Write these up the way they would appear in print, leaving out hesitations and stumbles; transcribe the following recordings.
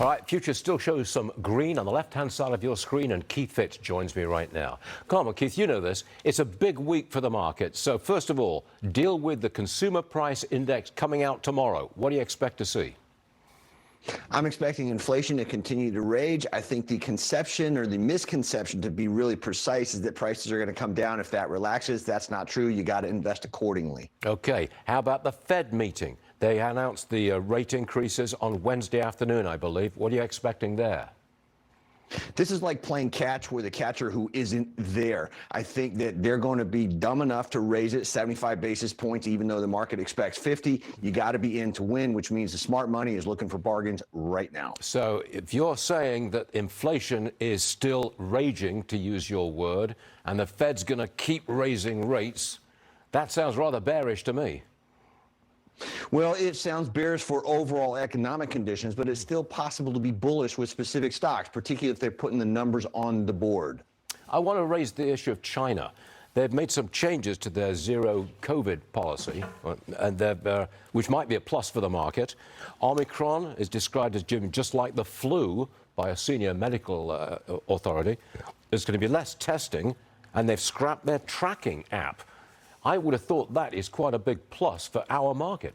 All right, future still shows some green on the left-hand side of your screen, and Keith Fitz joins me right now. Come on, Keith, you know this. It's a big week for the market. So first of all, deal with the consumer price index coming out tomorrow. What do you expect to see? I'm expecting inflation to continue to rage. I think the conception or the misconception, to be really precise, is that prices are going to come down if that relaxes. That's not true. You got to invest accordingly. Okay, how about the Fed meeting? They announced the rate increases on Wednesday afternoon, I believe. What are you expecting there? This is like playing catch with a catcher who isn't there. I think that they're going to be dumb enough to raise it 75 basis points, even though the market expects 50. You got to be in to win, which means the smart money is looking for bargains right now. So if you're saying that inflation is still raging, to use your word, and the Fed's going to keep raising rates, that sounds rather bearish to me. Well, it sounds bearish for overall economic conditions, but it's still possible to be bullish with specific stocks, particularly if they're putting the numbers on the board. I want to raise the issue of China. They've made some changes to their zero COVID policy, and which might be a plus for the market. Omicron is described as just like the flu by a senior medical authority. There's going to be less testing, and they've scrapped their tracking app. I would have thought that is quite a big plus for our market.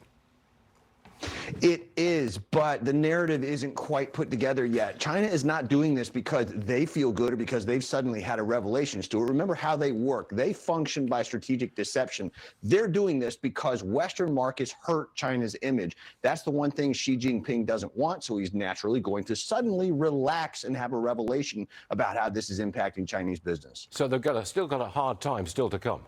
It is, but the narrative isn't quite put together yet. China is not doing this because they feel good or because they've suddenly had a revelation, Stuart. Remember how they work. They function by strategic deception. They're doing this because Western markets hurt China's image. That's the one thing Xi Jinping doesn't want, so he's naturally going to suddenly relax and have a revelation about how this is impacting Chinese business. So they've still got a hard time still to come.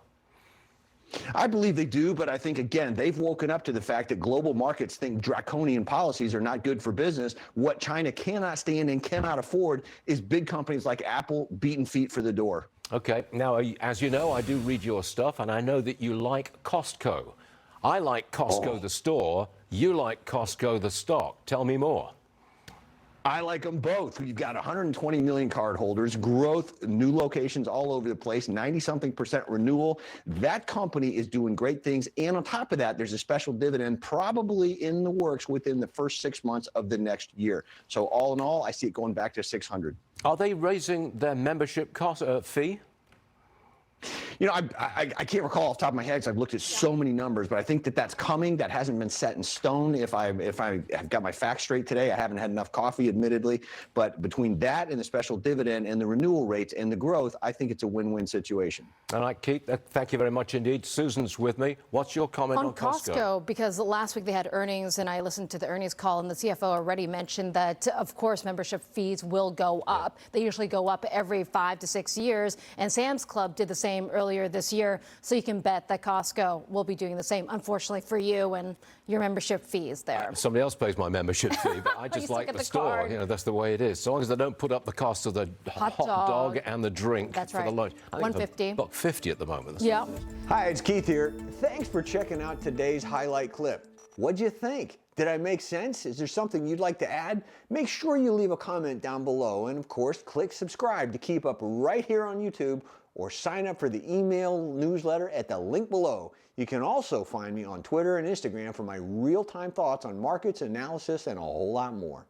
I believe they do, but I think, again, they've woken up to the fact that global markets think draconian policies are not good for business. What China cannot stand and cannot afford is big companies like Apple beating feet for the door. Okay. Now, as you know, I do read your stuff, and I know that you like Costco. I like Costco, the store. You like Costco, the stock. Tell me more. I like them both. We've got 120 million card holders, growth, new locations all over the place, 90-something% renewal. That company is doing great things. And on top of that, there's a special dividend probably in the works within the first 6 months of the next year. So all in all, I see it going back to 600. Are they raising their membership cost fee? You know, I can't recall off the top of my head because I've looked at so many numbers, but I think that that's coming. That hasn't been set in stone. If I have got my facts straight today, I haven't had enough coffee, admittedly. But between that and the special dividend and the renewal rates and the growth, I think it's a win-win situation. All right, Keith, thank you very much indeed. Susan's with me. What's your comment on Costco? Because last week they had earnings, and I listened to the earnings call, and the CFO already mentioned that, of course, membership fees will go up. They usually go up every 5 to 6 years, and Sam's Club did the same earlier this year, so you can bet that Costco will be doing the same, unfortunately for you and your membership fees there. Somebody else pays my membership fee, but I just like the store. Card. You know, that's the way it is. So long as they don't put up the cost of the hot dog and the drink for the lunch. $1.50. $1.50 at the moment. Yeah. Hi, it's Keith here. Thanks for checking out today's highlight clip. What'd you think? Did I make sense? Is there something you'd like to add? Make sure you leave a comment down below, and of course, click subscribe to keep up right here on YouTube, or sign up for the email newsletter at the link below. You can also find me on Twitter and Instagram for my real-time thoughts on markets, analysis, and a whole lot more.